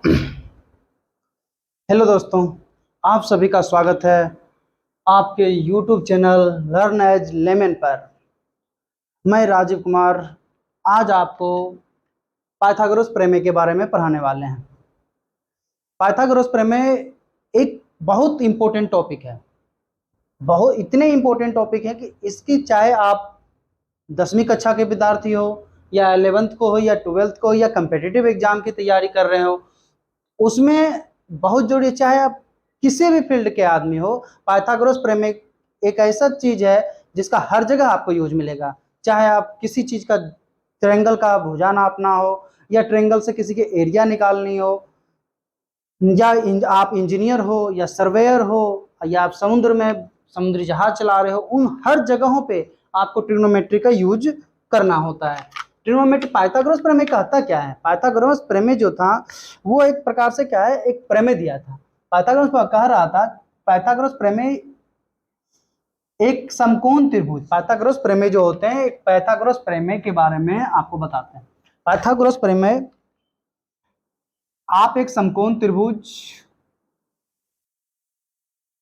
Hello दोस्तों, आप सभी का स्वागत है आपके YouTube channel Learn As Lemon पर। मैं राजीव कुमार आज आपको पाइथागोरस प्रमेय के बारे में पढ़ाने वाले हैं। पाइथागोरस प्रमेय एक बहुत इम्पोर्टेंट टॉपिक है, बहुत इतने इम्पोर्टेंट टॉपिक है कि इसकी चाहे आप 10वीं कक्षा के विद्यार्थी हो या 11th को हो या 12th को हो या कम्पिटिटिव एग्जाम की तैयारी कर रहे हो, उसमें बहुत जरूरी, चाहे आप किसी भी फील्ड के आदमी हो, पाइथागोरस प्रमेय एक ऐसा चीज है जिसका हर जगह आपको यूज मिलेगा। चाहे आप किसी चीज का ट्रायंगल का भुजा नापना हो या ट्रायंगल से किसी के एरिया निकालनी हो, या आप इंजीनियर हो या सर्वेयर हो या आप समुद्र में समुद्री जहाज चला रहे हो, उन हर जगहों पे आपको ट्रिग्नोमेट्री का यूज करना होता है। ट्रिग्नोमेट्री पाइथागोरस प्रमेय कहता क्या है? पाइथागोरस प्रमेय जो था वो एक प्रकार से क्या है, एक प्रमेय दिया था। पाइथागोरस कह रहा था पाइथागोरस प्रमेय एक समकोण त्रिभुज, पाइथागोरस प्रमेय जो होते हैं, एक पाइथागोरस प्रमेय के बारे में आपको बताते हैं। पाइथागोरस प्रमेय, आप एक समकोण त्रिभुज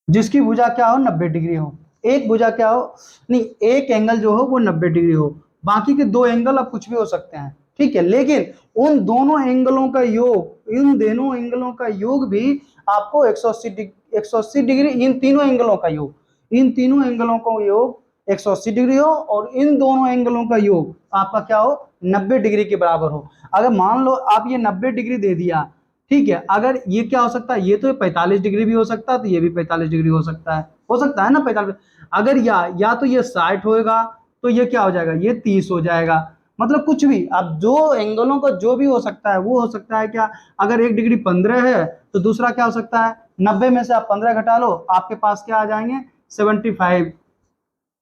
जिसकी भुजा क्या हो, 90 डिग्री हो, एक भुजा क्या हो, नहीं, एक एंगल जो हो वो 90 डिग्री हो, बाकी के दो एंगल अब कुछ भी हो सकते हैं, ठीक है, लेकिन उन दोनों एंगलों का योग, इन दोनों एंगलों का योग भी आपको 180 डिग्री, इन तीनों एंगलों का योग, इन तीनों एंगलों का योग 180 डिग्री हो और इन दोनों एंगलों का योग आपका क्या हो, 90 डिग्री के बराबर हो। अगर मान लो आप ये 90 डिग्री दे दिया, ठीक है, अगर ये क्या हो सकता है, ये तो 45 डिग्री भी हो सकता है, तो ये भी 45 डिग्री हो सकता है ना 45। अगर या तो ये 60 होएगा तो ये क्या हो जाएगा, ये 30 हो जाएगा, मतलब कुछ भी। अब जो एंगलों का जो भी हो सकता है वो हो सकता है क्या, अगर 1 डिग्री 15 है तो दूसरा क्या हो सकता है, 90 में से आप 15 घटा लो, आपके पास क्या आ जाएंगे, 75,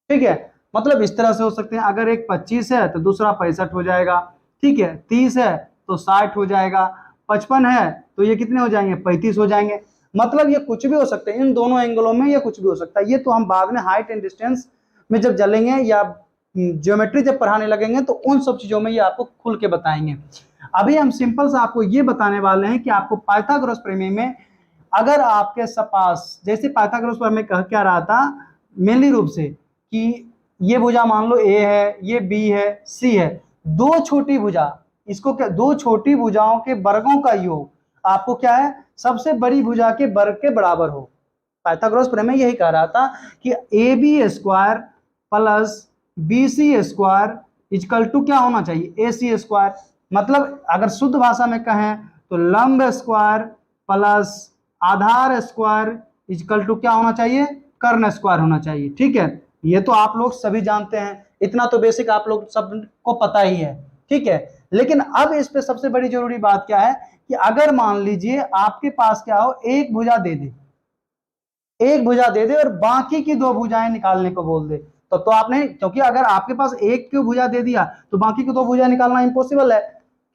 ठीक है, मतलब इस तरह से हो सकते हैं। अगर एक 25 है तो दूसरा 65 हो जाएगा, ठीक है, 30 है तो 60 हो जाएगा, 55 है तो ये कितने हो जाएंगे, 35 हो जाएंगे। मतलब ये कुछ भी हो सकते हैं, इन दोनों एंगलों में ये कुछ भी हो सकता है। ये तो हम बाद में हाइट एंड डिस्टेंस में जब चलेंगे या ज्योमेट्री जब पढ़ाने लगेंगे तो उन सब चीजों में ये आपको खुल के बताएंगे। अभी हम सिंपल से आपको ये बताने वाले हैं कि आपको पाइथागोरस प्रमेय में अगर आपके पास, जैसे पाइथागोरस प्रमेय कह क्या रहा था मेनली रूप से, कि ये भुजा मान लो ए है, ये बी है, सी है, दो छोटी भुजा, इसको क्या, दो छोटी भुजाओं के वर्गों का योग आपको क्या है, सबसे बड़ी भुजा के वर्ग के बराबर हो। पाइथागोरस प्रमेय यही कह रहा था कि A B square plus B C square equal to क्या होना चाहिए, ए सी स्क्वायर। मतलब अगर शुद्ध भाषा में कहें तो लंब स्क्वायर प्लस आधार स्क्वायर इक्वल टू क्या होना चाहिए, कर्ण स्क्वायर होना चाहिए, ठीक है। ये तो आप लोग सभी जानते हैं, इतना तो बेसिक आप लोग सबको पता ही है, ठीक है। लेकिन अब इस पे सबसे बड़ी जरूरी बात क्या है कि अगर मान लीजिए आपके पास क्या हो, एक भुजा दे दे, एक भुजा दे दे और बाकी की दो भुजाएं निकालने को बोल दे, तो आपने, क्योंकि अगर आपके पास एक की भुजा दे दिया तो बाकी की दो भुजा निकालना इम्पॉसिबल है,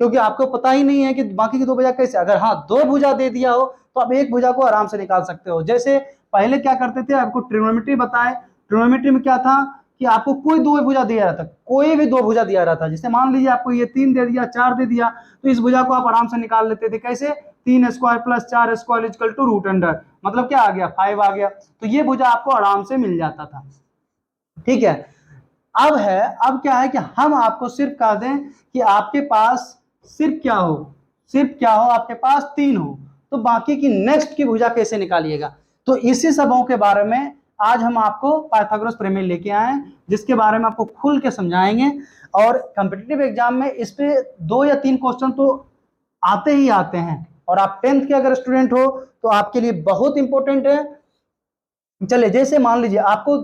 क्योंकि आपको पता ही नहीं है कि बाकी की दो भुजा कैसे। अगर हाँ, दो भुजा दे दिया हो तो आप एक भुजा को आराम से निकाल सकते हो। जैसे पहले क्या करते थे, आपको ट्रिग्नोमेट्री बताए, ट्रिग्नोमेट्री में क्या था कि आपको कोई दो भुजा दिया रहा था, कोई भी दो भुजा दिया रहा था, जैसे मान लीजिए आपको ये 3 दे दिया, 4 दे दिया, तो इस भुजा को आप आराम से निकाल लेते थे। कैसे, 3 स्क्वायर प्लस 4 square equal to root under, मतलब क्या आ गया, 5 आ गया, तो ये भुजा आपको आराम से मिल जाता था, ठीक है। अब क्या है कि हम आपको सिर्फ कह दें कि आपके पास सिर्फ क्या हो, आपके पास 3 हो, तो बाकी की नेक्स्ट की भुजा कैसे निकालिएगा। तो इसी सबों के बारे में आज हम आपको पाइथागोरस प्रमेय लेके आए हैं, जिसके बारे में आपको खुल के समझाएंगे। और कॉम्पिटिटिव एग्जाम में इस पे 2 या 3 क्वेश्चन तो आते ही आते हैं, और आप 10th के अगर स्टूडेंट हो तो आपके लिए बहुत इंपॉर्टेंट है। चलिए, जैसे मान लीजिए आपको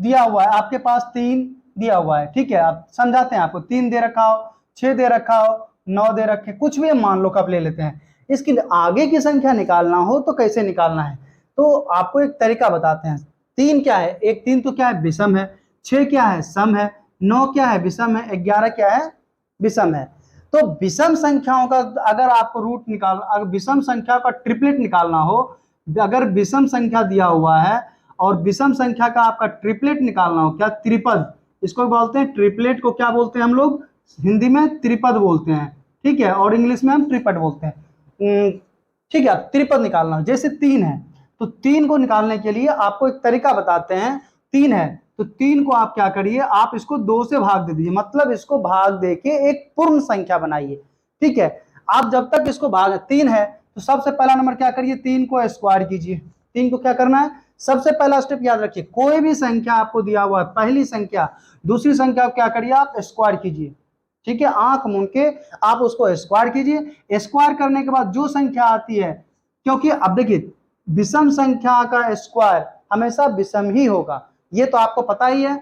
दिया हुआ है, आपके पास 3 दिया हुआ है, ठीक है, आप समझाते हैं, आपको 3 दे रखा हो, 6 दे रखा हो, 9 दे रखे, कुछ भी मान लो कब ले लेते हैं। इसकी आगे की संख्या निकालना हो तो कैसे निकालना है, तो आपको एक तरीका बताते हैं। 3 क्या है, एक 3 तो क्या है, विषम है, 6 क्या है, सम है, 9 क्या है, विषम है, 11 क्या है, विषम है। तो विषम संख्याओं का अगर आपको रूट निकाल, अगर विषम संख्या का ट्रिपलेट निकालना हो, अगर विषम संख्या दिया हुआ है और विषम संख्या का आपका ट्रिपलेट निकालना हो, क्या, त्रिपद, इसको बोलते हैं ट्रिपलेट को, क्या बोलते हैं हम लोग हिंदी में, त्रिपद बोलते हैं, ठीक है, और इंग्लिश में हम ट्रिपद बोलते हैं। ठीक है, त्रिपद निकालना हो, जैसे 3 है तो 3 को निकालने के लिए आपको एक तरीका बताते हैं। 3 है तो 3 को आप क्या करिए, आप इसको 2 से भाग दे दीजिए, मतलब इसको भाग देके एक पूर्ण संख्या बनाइए। ठीक है, आप जब तक इसको भाग 3 है तो सबसे पहला नंबर क्या करिए, 3 को स्क्वायर कीजिए। 3 को क्या करना है, सबसे पहला स्टेप याद रखिए, कोई भी संख्या आपको दिया हुआ है, पहली संख्या दूसरी संख्या को क्या करिए, आप स्क्वायर कीजिए। ठीक है, आंख मूंद के आप उसको स्क्वायर कीजिए। स्क्वायर करने के बाद जो संख्या आती है, क्योंकि अब देखिए विषम संख्या का स्क्वायर हमेशा विषम ही होगा, ये तो आपको पता ही है।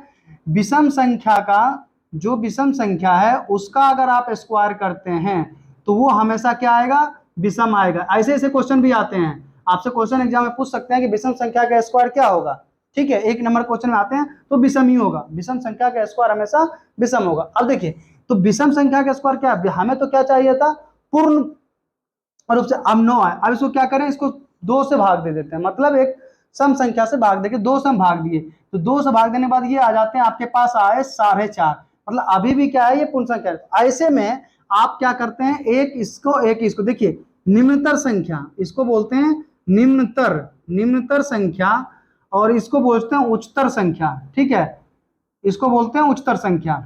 विषम संख्या का जो विषम संख्या है उसका अगर आप स्क्वायर करते हैं तो वो हमेशा क्या आएगा, विषम आएगा। ऐसे ऐसे क्वेश्चन भी आते हैं, आपसे क्वेश्चन एग्जाम में पूछ सकते हैं कि विषम संख्या का स्क्वायर क्या होगा। ठीक है, एक नंबर क्वेश्चन में आते हैं तो विषम ही होगा, विषम संख्या का स्क्वायर हमेशा विषम होगा। अब देखिए तो विषम संख्या का स्क्वायर क्या है, हमें तो क्या चाहिए था, पूर्ण रूप से। अब 9 है, अब इसको क्या करें, इसको 2 से भाग दे देते हैं, मतलब एक सम संख्या से भाग देके 2 से हम भाग दिए तो 2 से भाग देने के बाद ये आ जाते हैं, आपके पास आए 4.5, मतलब अभी भी क्या है, ये पूर्ण संख्या है। ऐसे में आप क्या करते हैं, एक इसको देखिए, निम्नतर संख्या इसको बोलते हैं, निम्नतर संख्या, और इसको बोलते हैं उच्चतर संख्या। ठीक है, इसको बोलते हैं उच्चतर संख्या।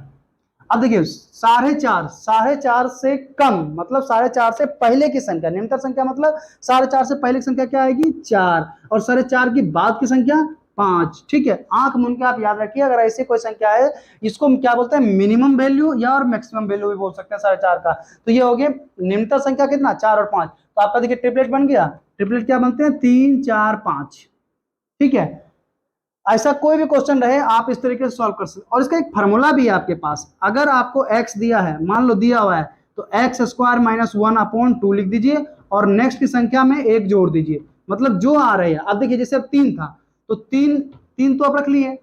अब देखिए 4.5 से कम मतलब 4.5 से पहले की संख्या, निम्नतर संख्या मतलब 4.5 से पहले की संख्या क्या आएगी, 4, और 4.5 की बाद की संख्या 5। ठीक है, आंख मूंद के आप याद रखिए, अगर ऐसी कोई संख्या है इसको हम क्या बोलते हैं, मिनिमम वैल्यू या और मैक्सिमम वैल्यू भी बोल सकते हैं 4.5 का। तो ये हो गया निम्नतर संख्या कितना, 4 और 5, तो आपका देखिए ट्रिपलेट बन गया। ट्रिपलेट क्या बनते हैं, 3 4 5। ठीक है, ऐसा कोई भी क्वेश्चन रहे आप इस तरीके से सॉल्व कर सकते, और इसका एक फार्मूला भी है आपके पास। अगर आपको x दिया है, मान लो दिया हुआ है, तो एक्स स्क्वायर माइनस 1/2 लिख दीजिए और नेक्स्ट की संख्या में 1 जोड़ दीजिए, मतलब जो आ रहे हैं। अब देखिए जैसे अब 3 था तो 3 तो आप रख लिए,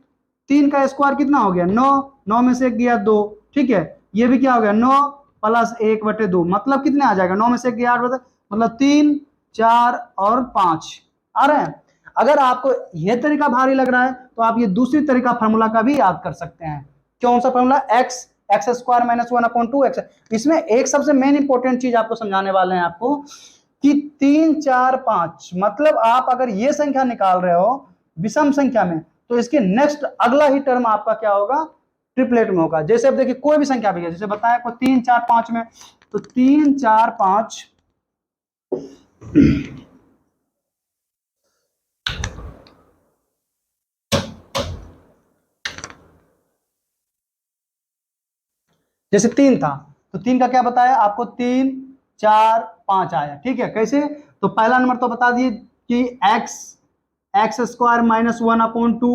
3 का स्क्वायर कितना हो गया, 9, 9 में से 1 गया 2। ठीक है, ये भी क्या हो गया, 9 प्लस 1/2, मतलब कितने आ जाएगा, 9 में से 1 गया 8, मतलब 3 4 और 5 आ रहे हैं। अगर आपको यह तरीका भारी लग रहा है तो आप ये दूसरी तरीका फार्मूला का भी याद कर सकते हैं। कौन सा formula, x square minus 1/2 x. इसमें एक सबसे मेन इंपॉर्टेंट चीज आपको समझाने वाले हैं आपको कि 3 4 5, मतलब आप अगर ये संख्या निकाल रहे हो विषम संख्या में तो इसके नेक्स्ट अगला ही टर्म आपका क्या होगा, ट्रिपलेट में होगा। जैसे अब देखिए कोई भी संख्या भी है, जैसे बताया आपको 3 4 5 में, तो 3 4 5 जैसे 3 था तो 3 का क्या बताया आपको, 3 4 5 आया। ठीक है, कैसे, तो पहला नंबर तो बता दिए कि एक्स स्क्वायर माइनस 1/2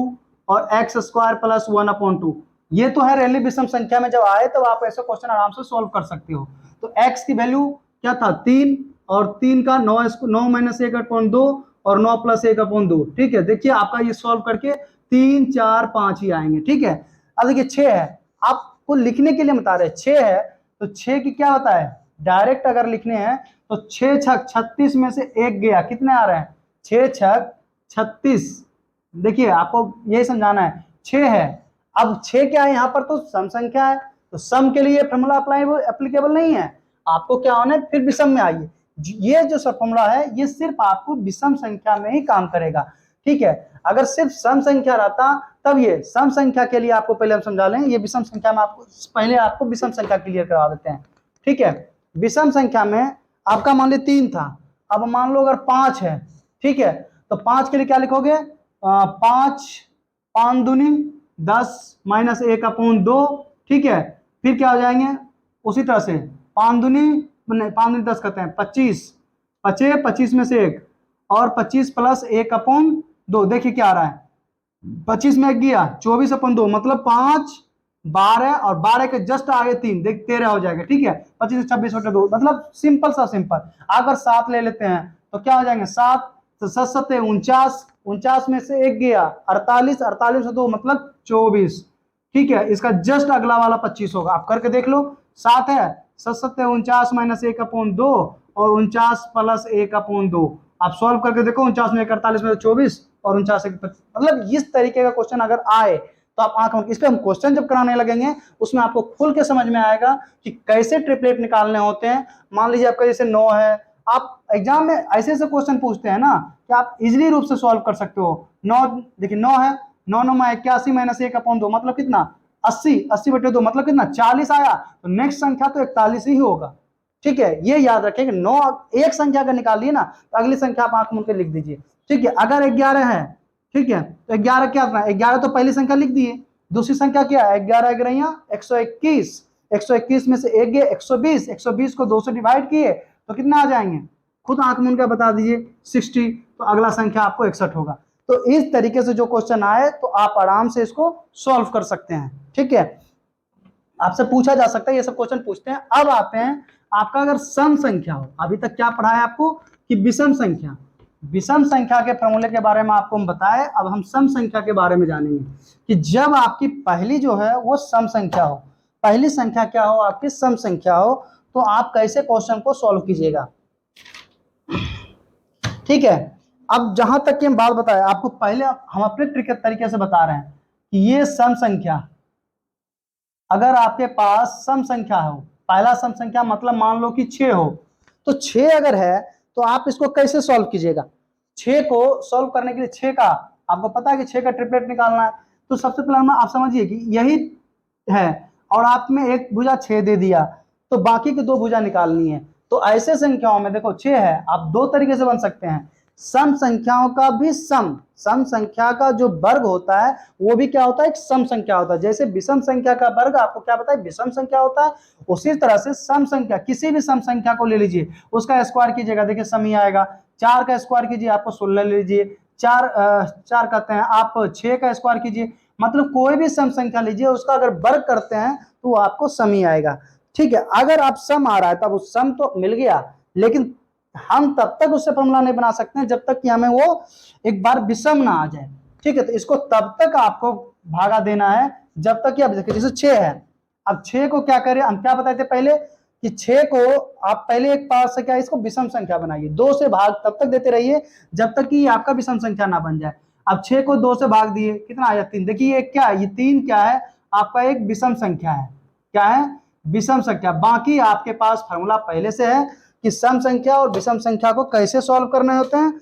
और एक्स स्क्वायर प्लस 1/2, ये तो है रैली विषम संख्या में जब आए तब आप ऐसे क्वेश्चन आराम से सॉल्व कर सकते हो। तो एक्स की वैल्यू क्या था, 3, और 3 का 9 माइनस 1/2 और 9 प्लस 1/2। ठीक है, देखिए आपका ये सॉल्व करके 3 4 5 ही आएंगे। ठीक है, अब देखिए 6 है, आपको लिखने के लिए बता रहे 6 है तो 6 की क्या होता है, डायरेक्ट अगर लिखने हैं तो 6 छक 36 में से 1 गया, कितने आ रहे हैं, 6 छक 36। देखिए आपको यही समझाना है, 6 है, अब 6 क्या है, यहाँ पर तो सम संख्या है तो सम के लिए फॉर्मूला एप्लीकेबल नहीं है, आपको क्या होना है, फिर विषम में आइए। ये जो फॉर्मूला है ये सिर्फ आपको विषम संख्या में ही काम करेगा। ठीक है, अगर सिर्फ सम संख्या रहता तब ये सम संख्या के लिए आपको पहले हम समझा लें, ये विषम संख्या में आपको पहले आपको विषम संख्या क्लियर करा देते हैं। ठीक है, विषम संख्या में आपका मान लीजिए 3 था, अब मान लो अगर 5 है। ठीक है, तो 5 के लिए क्या लिखोगे, 5 5 दूनी 10 माइनस 1/2। ठीक है, फिर क्या हो जाएंगे उसी तरह से 5 दूनी 10 करते हैं 25, 25 में से 1 और 25 प्लस 1/2। देखिए क्या आ रहा है, 25 में 1 गया 24/2, मतलब 5 12 और 12 के जस्ट आगे 3, देख 13 हो जाएगा। ठीक है, 25 26/2, मतलब सिंपल सा सिंपल। अगर 7 ले लेते हैं तो क्या हो जाएंगे, 7 7 7 49, 49 में से 1 गया 48, 48 से 2 मतलब 24। ठीक है, इसका जस्ट अगला वाला 25 होगा, आप करके देख लो। 7 है, 7 7 49 माइनस 1/2 और 49 प्लस 1/2, आप सॉल्व करके देखो, 49 में 48 में 24 और 49 से 25। मतलब इस तरीके का क्वेश्चन अगर आए तो आप आंख, इस पे हम क्वेश्चन जब कराने लगेंगे उसमें आपको खुल के समझ में आएगा कि कैसे ट्रिपलेट निकालने होते हैं। मान लीजिए आपका जैसे 9 है, आप एग्जाम में ऐसे ऐसे क्वेश्चन पूछते हैं ना कि आप इजिली रूप से सॉल्व कर सकते हो। 9, देखिए 9 है, 9 9 में 81 माइनस 1/2 मतलब कितना 80, 80/2 मतलब कितना 40 आया, तो नेक्स्ट संख्या तो 41 ही होगा। ठीक है, ये याद रखें कि 9 एक संख्या का निकालिए ना तो अगली संख्या आप आंख मूंद के लिख दीजिए। ठीक है, अगर 11 है, ठीक है, तो 11 क्या था, 11 तो पहली संख्या लिख दिए, दूसरी संख्या क्या है 11 11 121, 121 में से एक गए 120, 120 को 2 से डिवाइड किए तो कितना आ जाएंगे, खुद आंख मूंद के बता दीजिए 60, तो अगला संख्या आपको 61 होगा। तो इस तरीके से जो क्वेश्चन आए तो आप आराम से इसको सॉल्व कर सकते हैं। ठीक है, आपसे पूछा जा सकता है, ये सब क्वेश्चन पूछते हैं। अब आते हैं, आपका अगर सम संख्या हो, अभी तक क्या पढ़ा है आपको कि विषम संख्या, विषम संख्या के फॉर्मूले के बारे में आपको हम बताए। अब हम सम संख्या के बारे में जानेंगे कि जब आपकी पहली जो है वो सम संख्या हो, पहली संख्या क्या हो आपकी सम संख्या हो, तो आप कैसे क्वेश्चन को सॉल्व कीजिएगा। ठीक है, अब जहां तक की हम बात बताए आपको, पहले हम अपने ट्रिक तरीके से बता रहे हैं कि ये सम संख्या, अगर आपके पास सम संख्या हो, पहला सम संख्या मतलब मान लो कि 6 हो, तो 6 अगर है तो आप इसको कैसे सॉल्व कीजिएगा। 6 को सॉल्व करने के लिए 6 का आपको पता है कि 6 का ट्रिपलेट निकालना है, तो सबसे पहले आप समझिए कि यही है और आप में एक भुजा 6 दे दिया, तो बाकी की 2 भुजा निकालनी है। तो ऐसे संख्याओं में देखो 6 है, आप 2 तरीके से बन सकते हैं, सम संख्याओं का भी सम, सम संख्या का जो वर्ग होता है वो भी क्या होता है, एक सम संख्या होता है। जैसे विषम संख्या का वर्ग आपको क्या पता है विषम संख्या होता है, उसी तरह से सम संख्या, किसी भी सम संख्या को ले लीजिए, उसका स्क्वायर कीजिएगा, देखिए सम ही आएगा। 4 का स्क्वायर कीजिए आपको 16 ले लीजिए, 4 कहते हैं आप 6 का स्क्वायर कीजिए, मतलब कोई भी सम संख्या लीजिए उसका अगर वर्ग करते हैं तो आपको सम ही आएगा। ठीक है, अगर आप सम आ रहा है तब उस सम तो मिल गया, लेकिन हम तब तक उससे फॉर्मूला नहीं बना सकते हैं जब तक कि हमें वो एक बार विषम ना आ जाए। ठीक है, तो इसको तब तक आपको भागा देना है जब तक कि आप देखिए जैसे 6 है, अब 6 को क्या करें, हम क्या बताए थे पहले कि 6 को आप पहले एक पास से क्या इसको विषम संख्या बनाइए, 2 से भाग तब तक देते रहिए जब तक कि आपका विषम संख्या ना बन जाए। अब 6 को 2 से भाग दिए कितना आया 3, देखिए ये क्या है, ये 3 क्या है आपका एक विषम संख्या है, क्या है विषम संख्या। बाकी आपके पास फॉर्मूला पहले से है कि सम संख्या और विषम संख्या को कैसे सॉल्व करने होते हैं।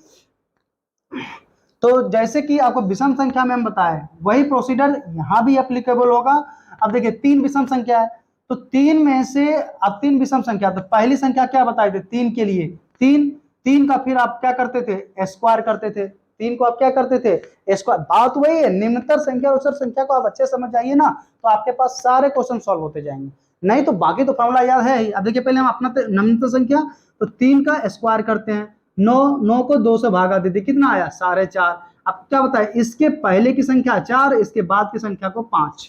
तो जैसे कि आपको विषम संख्या में हम बताए वही प्रोसीजर यहां भी एप्लीकेबल होगा। अब देखिए 3 विषम संख्या है, तो 3 में से अब 3 विषम संख्या, तो पहली संख्या क्या बताए थे 3 के लिए, 3 का फिर आप क्या करते थे स्क्वायर करते थे, 3 को आप क्या करते थे स्क्वायर। बात वही है, निम्नतर संख्या और उच्चतर संख्या को आप अच्छे समझ जाइए ना तो आपके पास सारे क्वेश्चन सॉल्व होते जाएंगे, नहीं तो बाकी तो फॉर्मूला याद है ही। अब देखिए पहले हम अपना निम्नतर संख्या, तो 3 का स्क्वायर करते हैं, 9 को 2 से भागा देते कितना आया 4.5। अब क्या बताए इसके पहले की संख्या 4, इसके बाद की संख्या को 5।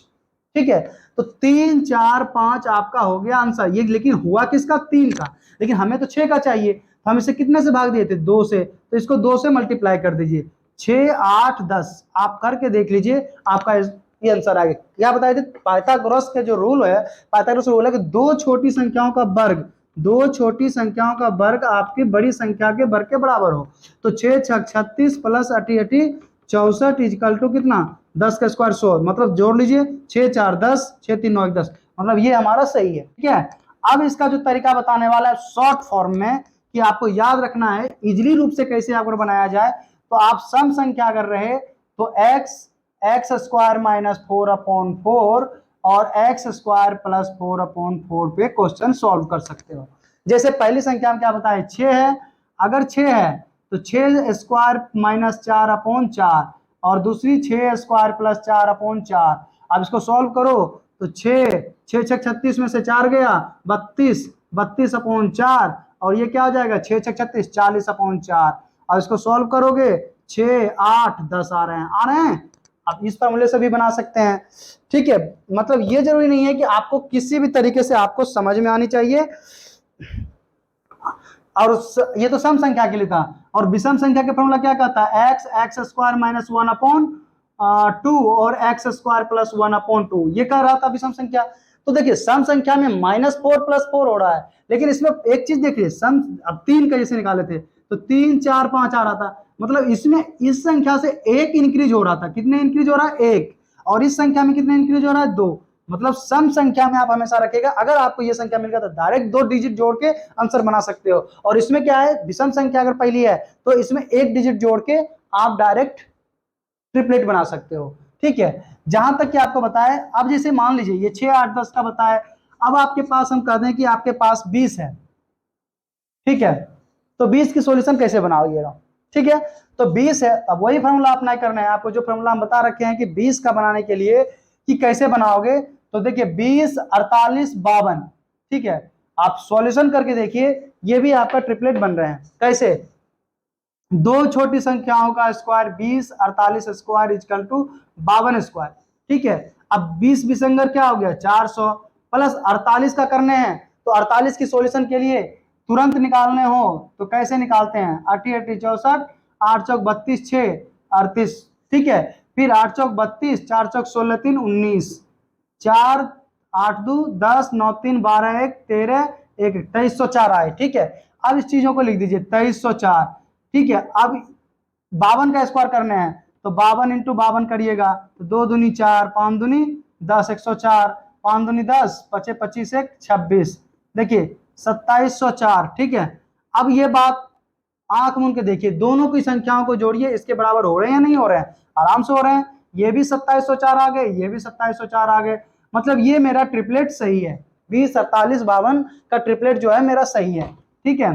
ठीक है, तो 3 4 5 आपका हो गया आंसर ये, लेकिन हुआ किसका 3 का, लेकिन हमें तो 6 का चाहिए, तो हम इसे कितने से भाग दिए थे 2 से, तो इसको 2 से मल्टीप्लाई कर दीजिए, 6 8 10 आप करके देख लीजिए आपका ये आंसर आ गया। क्या बताए थे पाइथागोरस के जो रूल है, पाइथागोरस रूल है कि 2 छोटी संख्याओं का वर्ग, 2 छोटी संख्याओं का वर्ग आपकी बड़ी संख्या के वर्ग के बराबर हो। तो 6 6 36 प्लस 8 8 64 इजकल टू कितना 10 का स्क्वायर 100, मतलब जोड़ लीजिए 6 4 10 6 3 9 1 10, मतलब ये हमारा सही है। ठीक है, अब इसका जो तरीका बताने वाला है शॉर्ट फॉर्म में कि आपको याद रखना है इजिली रूप से कैसे आपको बनाया जाए, तो आप सम संख्या अगर रहे तो एक्स स्क्वायर माइनस 4/4 और एक्स स्क्वायर प्लस 4/4 पे क्वेश्चन सॉल्व कर सकते हो। जैसे पहली संख्या में क्या बताया 6 है, अगर 6 है तो 6 स्क्वायर माइनस 4/4 और दूसरी 6 स्क्वायर प्लस 4/4। अब इसको सॉल्व करो तो 6 6 6 36 में से 4 गया 32, 32/4 और ये क्या हो जाएगा 6 6 36 40/4। अब इसको सॉल्व करोगे 6 8 10 आ रहे हैं। आप इस फॉर्मूले से भी बना सकते हैं। ठीक है, मतलब ये जरूरी नहीं है कि आपको किसी भी तरीके से आपको समझ में आनी चाहिए, और ये तो सम संख्या के लिए था। और विषम संख्या के फॉर्मूला क्या कहता है एक्स स्क्वायर माइनस 1/2 और एक्स स्क्वायर प्लस 1/2, ये कह रहा था विषम संख्या। तो देखिए सम संख्या में -4 + 4 हो रहा है, लेकिन इसमें एक चीज देखिए सम, अब 3 कैसे निकाले थे तो 3 4 5 आ रहा था, मतलब इसमें इस संख्या से 1 इंक्रीज हो रहा था, कितने इंक्रीज हो रहा है 1, और इस संख्या में कितने इंक्रीज हो रहा है 2, मतलब सम संख्या में आप हमेशा रखेगा। अगर आपको ये संख्या मिल गया तो डायरेक्ट 2 डिजिट जोड़ के आंसर बना सकते हो। और इसमें क्या है, विषम संख्या अगर पहली है तो इसमें 1 डिजिट जोड़ के आप डायरेक्ट ट्रिपलेट बना सकते हो। ठीक है, जहां तक कि आपको बताया। अब जैसे मान लीजिए ये 6, 8, 10 का बताया, अब आपके पास हम कह दें कि आपके पास 20 है। ठीक है, तो 20 की सॉल्यूशन कैसे बनाओगे? ठीक है, तो 20 है, अब वही फॉर्मूला अप्लाई करना है आपको, जो फॉर्मूला हम बता रखे हैं कि 20 का बनाने के लिए कि कैसे बनाओगे। तो देखिए 20, 48, 52। ठीक है, आप सॉल्यूशन करके देखिए, ये भी आपका ट्रिपलेट बन रहे हैं। कैसे? दो छोटी संख्याओं का square 20, 48 square equal to 52 square. ठीक है, अब 20 विसंगर क्या हो गया 400, प्लस 48 का करने हैं, तो 48 की सॉल्यूशन के लिए तुरंत निकालने हो तो कैसे निकालते हैं? 8 8 64, 8 चौक 32, 6 38। ठीक है, फिर 8 चौक 32, 4 चौक 16 3 19, 4 8 2 10, 9 3 12 1 13 1 2304 आए। ठीक है, अब इस चीजों को लिख दीजिए 2304। ठीक है, अब 52 का स्क्वायर करने हैं, तो 52 इंटू 52 करिएगा तो 2 दूनी 4, 5 दूनी 10, 104, 5 दूनी 10, 5 25 1 26। देखिए 2704। ठीक है, अब ये बात आंख मूंद के देखिए, दोनों की संख्याओं को जोड़िए, इसके बराबर हो रहे हैं या नहीं हो रहे हैं? आराम से हो रहे हैं। ये भी 2704 आ गए, ये भी 2704 आ गए, मतलब ये मेरा ट्रिपलेट सही है। 20, 48, 52 का ट्रिपलेट जो है मेरा सही है। ठीक है,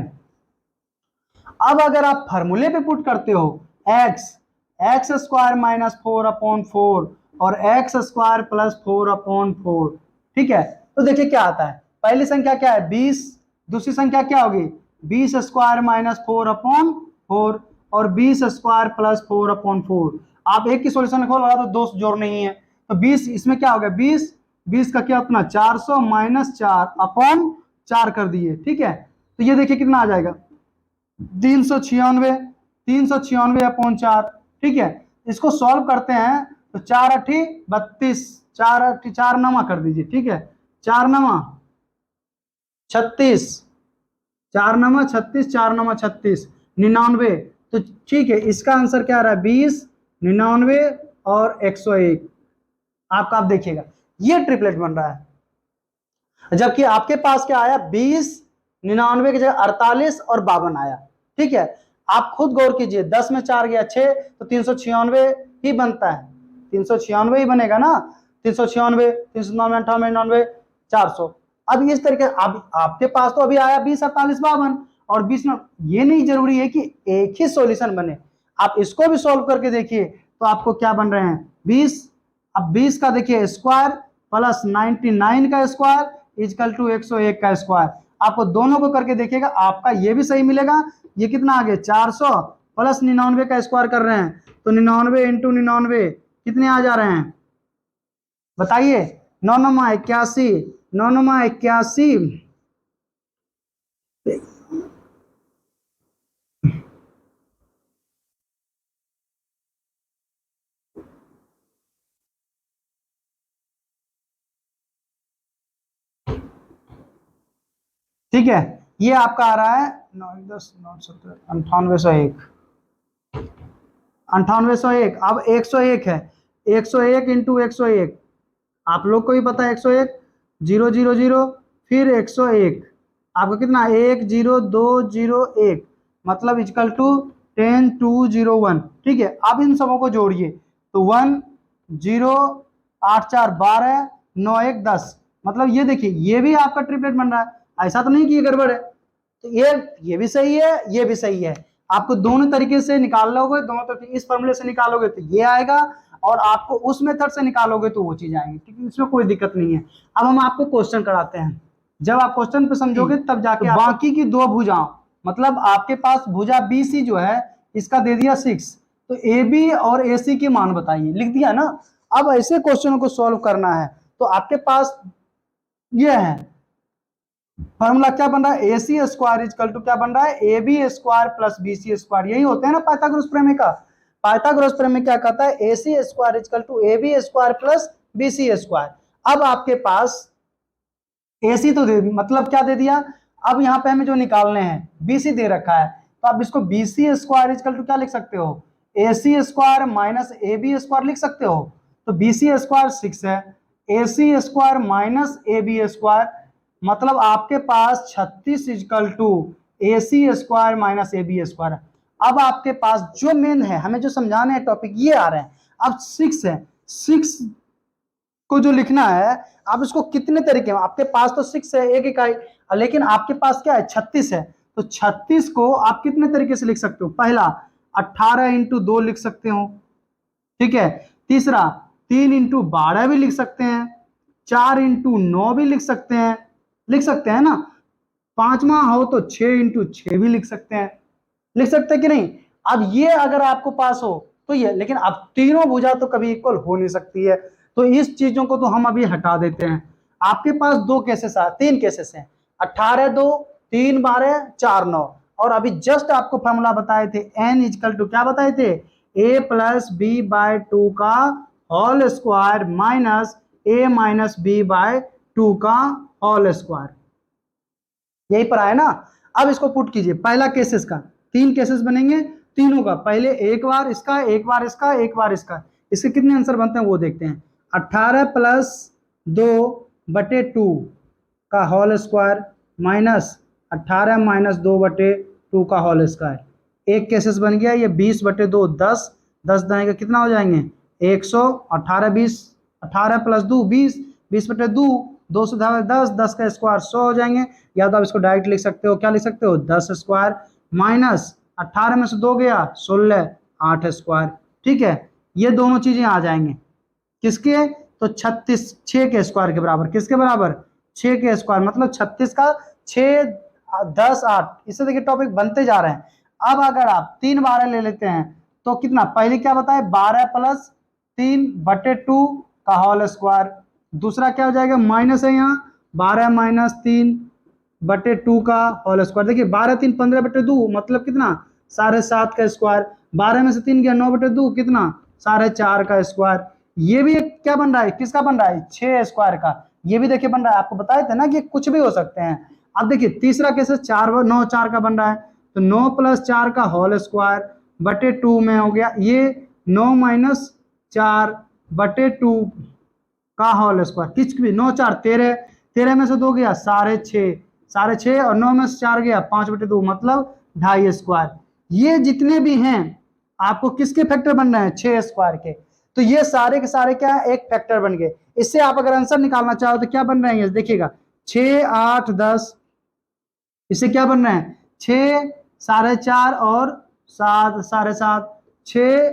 अब अगर आप फॉर्मूले पे पुट करते हो एक्स स्क्वायर माइनस 4/4 और एक्स स्क्वायर प्लस 4/4। ठीक है, तो देखिए क्या आता है। पहली संख्या क्या है 20, दूसरी संख्या क्या होगी 20 स्क्वायर माइनस 4/4 और 20 स्क्वायर प्लस 4/4। आप एक की सोल्यूशन खोल रहा तो दो जोड़ने ही है, तो 20 इसमें क्या हो गया 20 का क्या उतना 400 माइनस 4/4 कर दिए। ठीक है, तो ये देखिए कितना आ जाएगा 396, 396/4। ठीक है, इसको सॉल्व करते हैं तो 4 8 32, 4 8 4 नमा कर दीजिए। ठीक है, 4 नमा 36, 4 नमा 36, 4 नमा 36, 99। तो ठीक है, इसका आंसर क्या आ रहा है 20, 99 और 101। आपका आप देखिएगा ये ट्रिपलेट बन रहा है, जबकि आपके पास क्या आया 20, 99 की जगह 48 और 52 आया। ठीक है, आप खुद गौर कीजिए, 10 में 4 गया 6, तो 396 ही बनता है, 396 ही बनेगा ना। 396, 399, 98, 99, 400। अब इस तरीके अब आपके पास तो अभी आया 20, 48, 52 और 20 में, ये नहीं जरूरी है कि एक ही सॉल्यूशन बने, आप इसको भी सॉल्व करके देखिए तो आपको क्या बन रहे हैं 20। अब 20 का देखिए स्क्वायर प्लस 99 का स्क्वायर इजकल टू 101 का स्क्वायर। आपको दोनों को करके देखिएगा, आपका ये भी सही मिलेगा। ये कितना आ गया 400 प्लस 99 का स्क्वायर कर रहे हैं, तो 99 इंटू 99 कितने आ जा रहे हैं बताइए? 9 9 81, 9 9 81। ठीक है, ये आपका आ रहा है 9 10 9 17 9801, 9801। अब 101 है, 101 इंटू 101, आप लोग को भी पता है 101, 0 0 0 फिर 101, आपको कितना 1 0 2 0 1, मतलब इजकल टू 10 2 0 1। ठीक है, अब इन सबों को जोड़िए तो 1 0 8 4 12 9 1 10, मतलब ये देखिए ये भी आपका ट्रिपलेट बन रहा है। ऐसा तो नहीं कि ये गड़बड़ है, तो ये भी सही है, ये भी सही है। आपको दोनों तरीके से निकाल लोगे, दोनों तरीके इस फॉर्मूले से निकालोगे तो ये आएगा, और आपको उस मेथड से निकालोगे तो वो चीज आएंगी। ठीक है, इसमें कोई दिक्कत नहीं है। अब हम आपको क्वेश्चन कराते हैं, जब आप क्वेश्चन पे समझोगे तब जाके तो बाकी की दो भुजाओं, मतलब आपके पास भुजा BC जो है इसका दे दिया 6, तो AB और AC के मान बताइए, लिख दिया ना। अब ऐसे क्वेश्चनों को सॉल्व करना है तो आपके पास ये है फॉर्मूला, क्या बन रहा है AC स्क्वायर इजकल टू क्या बन रहा है AB square plus BC square. यही होते हैं ना पाइथागोरस प्रमेय का। पाइथागोरस प्रमेय क्या कहता है AC square equal to AB square plus BC square. अब आपके पास AC तो दे मतलब क्या दे दिया, अब यहाँ पे हमें जो निकालने हैं BC दे रखा है, तो आप इसको BC स्क्वायर इजकल टू क्या लिख सकते हो AC square minus AB square लिख सकते हो। तो BC स्क्वायर 6 है, AC square minus AB square, मतलब आपके पास 36 equal to AC square minus AB square. अब आपके पास जो मेन है, हमें जो समझाने हैं टॉपिक ये आ रहे हैं। अब 6 है, 6 को जो लिखना है, आप इसको कितने तरीके में, आपके पास तो 6 है एक इकाई, लेकिन आपके पास क्या है 36 है, तो 36 को आप कितने तरीके से लिख सकते हो? पहला 18 इंटू 2 लिख सकते हो, ठीक है। तीसरा 3 इंटू 12 भी लिख सकते हैं, 4 इंटू 9 भी लिख सकते हैं ना। पांचवा हो तो 6 इंटू 6 भी लिख सकते हैं कि नहीं? अब ये अगर आपको पास हो तो ये, लेकिन अब तीनों भुजा तो कभी इक्वल हो नहीं सकती है, तो इस चीजों को तो हम अभी हटा देते हैं। आपके पास दो केसेस है, तीन केसेस हैं, 18 2, 3 12, 4 9। और अभी जस्ट आपको फॉर्मूला बताए थे, n इजकल टू क्या बताए थे? a plus B by two का whole square minus a minus B by two का होल स्क्वायर, यही पर आया ना। अब इसको पुट कीजिए, पहला केसेस का, तीन केसेस बनेंगे, तीनों का पहले एक बार इसका, एक बार इसका, एक बार इसका, इसके कितने आंसर बनते हैं वो देखते हैं। 18 प्लस 2 बटे 2 का होल स्क्वायर माइनस 18 माइनस 2 बटे 2 का होल स्क्वायर, एक केसेस बन गया। ये 20 बटे 2 10, 10 दाएगा कितना हो जाएंगे 100, 18 20, 18 प्लस 2 20, 20 बटे 2, 2 से 10, 10 का स्क्वायर 100 हो जाएंगे। या तो आप इसको डायरेक्ट लिख सकते हो, क्या लिख सकते हो 10 स्क्वायर माइनस 18 में से 2 गया 16, 8 स्क्वायर, ठीक है। ये दोनों चीजें आ जाएंगे किसके? तो 36 6 के स्क्वायर के बराबर, किसके बराबर? 6 के स्क्वायर, मतलब 36 का 6 10 8, इससे देखिए टॉपिक बनते जा रहे हैं। अब अगर आप 3 12 ले लेते हैं तो कितना, पहले क्या बताए 12 प्लस 3 बटे 2 का होल स्क्वायर, दूसरा क्या हो जाएगा माइनस है यहाँ 12 माइनस 3 बटे 2 का होल स्क्वायर। देखिए 12 3 15 बटे 2 मतलब कितना 7.5 का स्क्वायर, 12 में से 3 गया 9 बटे 2 कितना 4.5 का स्क्वायर। ये भी एक क्या बन रहा है, किसका बन रहा है 6 स्क्वायर का, ये भी देखिए बन रहा है। आपको बताए थे ना कि कुछ भी हो सकते हैं। अब देखिए तीसरा केस 4 9 4 का बन रहा है, तो 9 प्लस 4 का होल स्क्वायर बटे 2 में हो गया ये 9 माइनस 4 बटे 2 का होल स्क्वायर, किस भी 9 4 13, 13 में से 2 गया 6.5, 6.5 और 9 में से 4 गया 5 बटे 2 मतलब 2.5 स्क्वायर। ये जितने भी हैं आपको किसके फैक्टर बन रहे हैं 6 स्क्वायर के, तो ये सारे के सारे क्या एक फैक्टर बन गए। इससे आप अगर आंसर निकालना चाहो तो क्या बन रहे हैं देखिएगा 6 8 10, इससे क्या बन रहे हैं 6 4.5 और 7 7.5, 6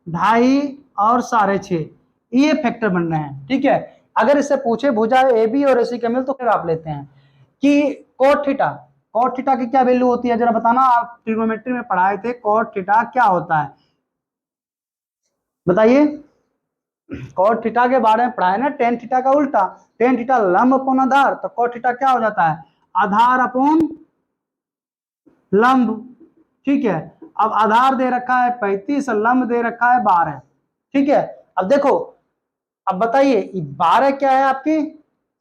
2.5 और 6.5, ये फैक्टर बन रहे हैं, ठीक है। अगर इससे पूछे भुजा ए बी और एसी का मिल तो फिर आप लेते हैं कि कोट थीटा, कोट थीटा की क्या वैल्यू होती है जरा बताना, आप ट्रिग्नोमेट्री में पढ़ाए थे कोट थीटा क्या होता है बताइए। कोट थीटा के बारे में पढ़ाए ना, टेन थीटा का उल्टा, टेन थीटा लंब अपॉन आधार, तो कोट थीटा क्या हो जाता है आधार अपॉन लंब, ठीक है। अब आधार दे रखा है 35, लंब दे रखा है 12, ठीक है। अब देखो, अब बताइए 12 क्या है आपकी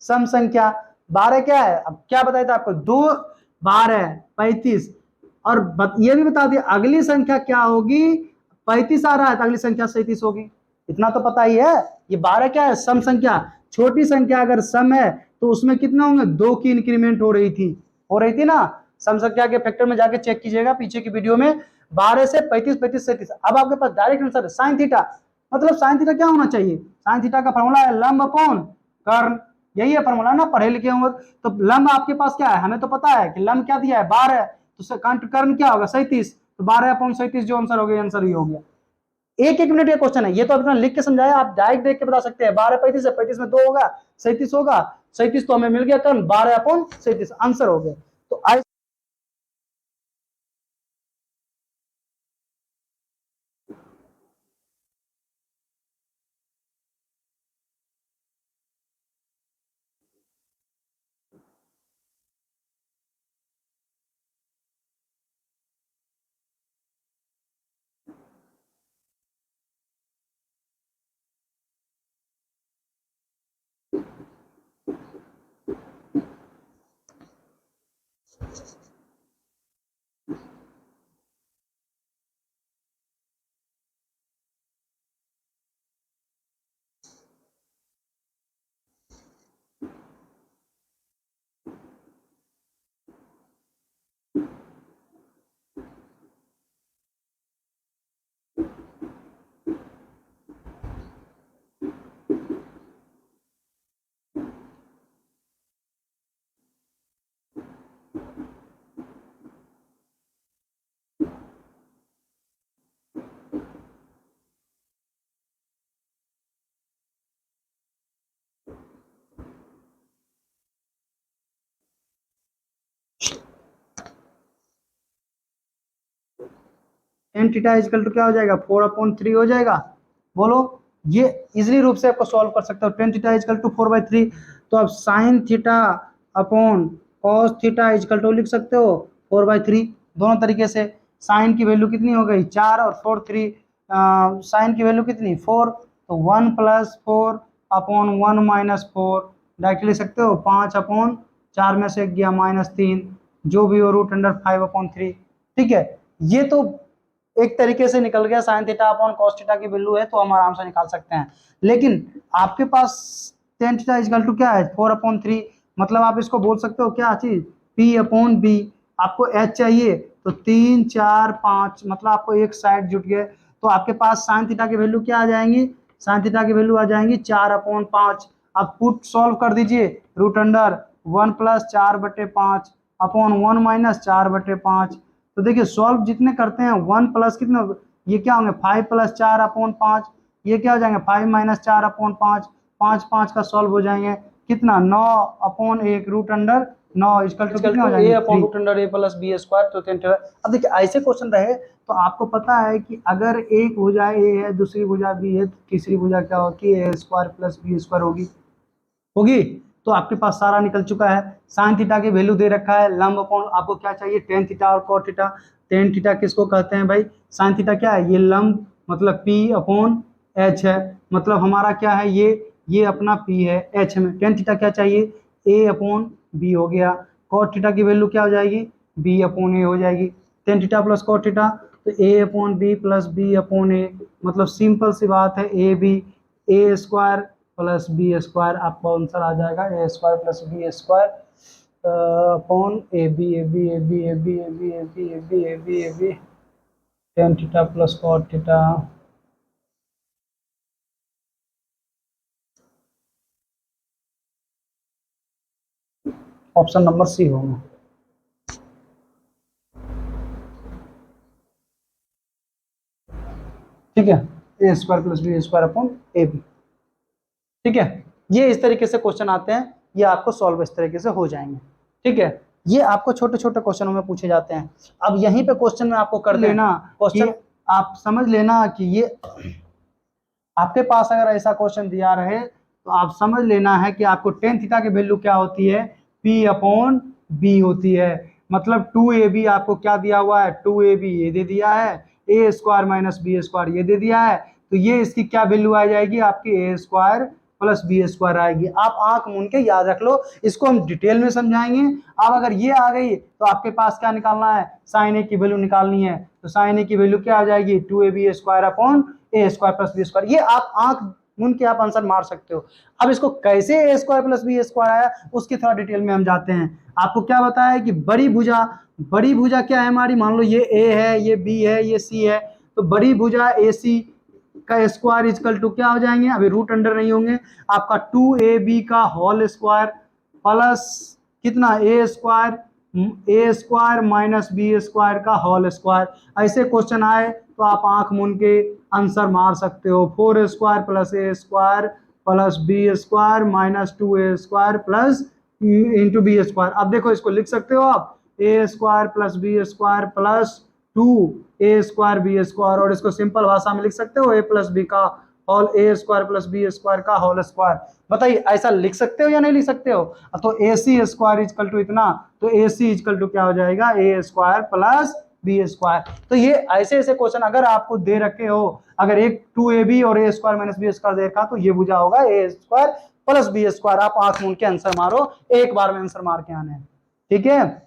सम संख्या, 12 क्या है, अब क्या बताया था आपको 2 12 35, और ये भी बता दिया अगली संख्या क्या होगी, 35 आ रहा है तो अगली संख्या 37 होगी, इतना तो पता ही है। ये 12 क्या है सम संख्या, छोटी संख्या अगर सम है तो उसमें कितना होंगे 2 की इंक्रीमेंट हो रही थी ना। सम संख्या के फैक्टर में जाके चेक कीजिएगा पीछे की वीडियो में, 12 से 35 35 37। अब आपके पास डायरेक्ट आंसर है साइन थीटा, मतलब साइन थीटा क्या होना चाहिए, साइन थीटा का फॉर्मूला है लंब अपॉन कर्ण, यही है फॉर्मूला ना, पढ़े लिखे होंगे। तो लंब आपके पास क्या है, हमें तो पता है कि लंब क्या दिया है 12, तो कर्ण क्या होगा 37, तो 12 अपॉन 37 जो आंसर हो गया, आंसर ही हो गया। एक एक मिनट का क्वेश्चन है ये, तो अपना लिख के समझाया, आप डायरेक्ट देख के बता सकते हैं 12 35 है, 35 में 2 होगा 37 होगा, 37 तो हमें मिल गया कर्ण 12 अपॉन 37 आंसर हो गया। तो आज टेन थीटा इजकल टू क्या हो जाएगा 4/3 हो जाएगा। बोलो, ये इजिली रूप से आपको सॉल्व कर सकते हो। टेन थीटा इजकल टू 4/3, तो आप sine theta upon cos theta equal to लिख सकते हो 4/3। दोनों तरीके से साइन की वैल्यू कितनी हो गई 4 और 4 3, साइन की वैल्यू कितनी 4, तो 1 + 4 अपॉन 1 - 4 डायरेक्टली लिख सकते हो 5/4 में से गया -3, जो भी हो √5/3। ठीक है, ये तो एक तरीके से निकल गया sign theta upon cos theta की वैल्यू है, तो हम आराम से निकाल सकते हैं। लेकिन आपके पास टेन थीटा इजकल टू क्या है 4/3, मतलब आप इसको बोल सकते हो क्या चीज P/B। आपको H चाहिए तो 3 4 5, मतलब आपको एक साइड जुट गए, तो आपके पास साइन थीटा की वैल्यू क्या आ जाएंगी, साइन थीटा की वैल्यू आ जाएंगी 4/5। आप पुट सॉल्व कर दीजिए, √1 + 4/5 अपॉन 1 - 4/5। तो देखिए सॉल्व जितने करते हैं 1 प्लस कितने, ये क्या होंगे 5 + 4/5, ये क्या हो जाएंगे 5 - 4/5, 5 5 का सॉल्व हो जाएंगे कितना 9/1 √9 इक्वल टू कितने हो जाएंगे A/√A + B²। तो अब देखिए ऐसे क्वेश्चन रहे तो आपको पता है कि अगर एक भुजा ए है दूसरी भुजा बी है, तो तीसरी भुजा क्या होगी A² + B² होगी। तो आपके पास सारा निकल चुका है। साइन थीटा की वैल्यू दे रखा है, लंब कोण आपको क्या चाहिए टेन थीटा और कॉट थीटा। टेन थीटा किसको कहते हैं भाई, साइन थीटा क्या है, ये लंब मतलब P/H है, मतलब हमारा क्या है ये अपना P है H में। टेन थीटा क्या चाहिए A/B हो गया। कॉट थीटा की वैल्यू क्या हो जाएगी B/A हो जाएगी। Tan theta plus cot theta तो A/B + B/A, मतलब सिंपल सी बात है A² + B² आपका आंसर आ जाएगा A² + B² upon AB tan theta plus cot theta. Option number C होगा। ठीक है, A² + B² अपॉन AB। ठीक है, ये इस तरीके से क्वेश्चन आते हैं, ये आपको सॉल्व इस तरीके से हो जाएंगे। ठीक है, ये आपको छोटे छोटे क्वेश्चनों में पूछे जाते हैं। अब यहीं पे क्वेश्चन में आपको कर लेना क्वेश्चन, आप समझ लेना कि ये आपके पास अगर ऐसा क्वेश्चन दिया रहे तो आप समझ लेना है कि आपको टेन थीटा की वैल्यू क्या होती है P/B होती है। मतलब 2AB आपको क्या दिया हुआ है 2AB ये दे दिया है, A² - B² ये दे दिया है, तो ये इसकी क्या वैल्यू आ जाएगी आपकी A² + B² आएगी। आप आंख मूंद के याद रख लो, इसको हम डिटेल में समझाएंगे। अब अगर ये आ गई तो आपके पास क्या निकालना है साइन A की वैल्यू निकालनी है, तो साइन A की वैल्यू क्या आ जाएगी 2AB² अपॉन A² + B²। ये आप आंख मूंद के आप आंसर मार सकते हो। अब इसको कैसे A² + B² आया उसकी थोड़ा डिटेल में हम जाते हैं। आपको क्या बताया कि बड़ी भुजा क्या है हमारी, मान लो ये A है, ये B है, ये C है, तो बड़ी भुजा AC का स्क्वायर इक्वल टू क्या हो जाएंगे, अभी रूट अंडर नहीं होंगे, आपका 2AB का होल स्क्वायर प्लस कितना A² - B² का होल स्क्वायर। ऐसे क्वेश्चन आए तो आप आंख मूंद के आंसर मार सकते हो 4² + A² + B² - 2A² plus into B²। अब देखो इसको लिख सकते हो आप A² + B² plus 2A² B², और इसको सिंपल भाषा में लिख सकते हो A + B का होल A² + B² का होल स्क्वायर। बताइए ऐसा लिख सकते हो या नहीं लिख सकते हो। तो AC² इक्वल टू इतना, तो AC इक्वल टू क्या हो जाएगा A² + B²। तो ये ऐसे ऐसे क्वेश्चन अगर आपको दे रखे हो, अगर एक 2AB और A² - B² देखा तो ये बुझा होगा A² + B²। आप आंख मूंद के आंसर मारो, एक बार में आंसर मार के आने। ठीक है,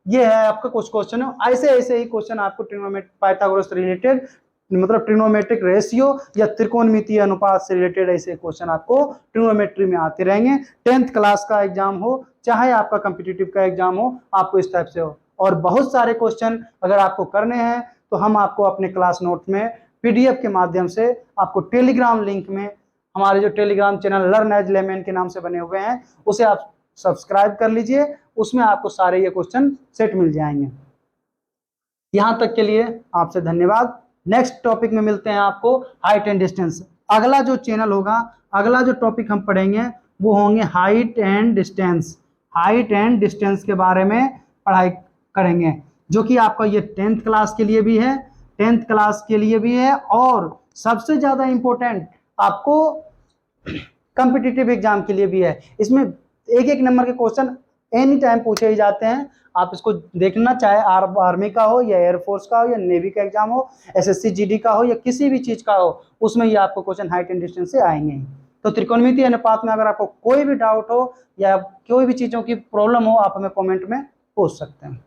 ये है आपका कुछ क्वेश्चन है। ऐसे ऐसे ही क्वेश्चन आपको ट्रिग्नोमेट्री पाइथागोरस से रिलेटेड, मतलब ट्रिग्नोमेट्रिक रेशियो या त्रिकोणमितीय अनुपात से रिलेटेड ऐसे क्वेश्चन आपको ट्रिग्नोमेट्री में आते रहेंगे। 10th क्लास का एग्जाम हो चाहे आपका कॉम्पिटिटिव का एग्जाम हो, आपको इस टाइप से हो। और बहुत सारे क्वेश्चन अगर आपको करने हैं तो हम आपको अपने क्लास नोट में PDF के माध्यम से आपको टेलीग्राम लिंक में, हमारे जो Telegram channel Learn As Lemon के नाम से बने हुए हैं उसे आप सब्सक्राइब कर लीजिए, उसमें आपको सारे ये क्वेश्चन सेट मिल जाएंगे। यहां तक के लिए आपसे धन्यवाद। नेक्स्ट टॉपिक में मिलते हैं आपको हाइट एंड डिस्टेंस। अगला जो चैनल होगा, अगला जो टॉपिक हम पढ़ेंगे वो होंगे height and distance. Height and distance के बारे में पढ़ाई करेंगे, जो कि आपका ये 10th क्लास के लिए भी है। 10th क्लास के लिए भी है, और सबसे ज्यादा इंपॉर्टेंट आपको कॉम्पिटिटिव एग्जाम के लिए भी है। इसमें एक एक नंबर के क्वेश्चन एनी टाइम पूछे ही जाते हैं। आप इसको देखना, चाहे आर्मी का हो या एयरफोर्स का हो या नेवी का एग्जाम हो, एसएससी जीडी का हो या किसी भी चीज का हो, उसमें ये आपको क्वेश्चन हाइट एंड डिस्टेंस से आएंगे ही। तो त्रिकोणमितीय अनुपात में अगर आपको कोई भी डाउट हो या कोई भी चीजों की प्रॉब्लम हो, आप हमें कमेंट में पूछ सकते हैं।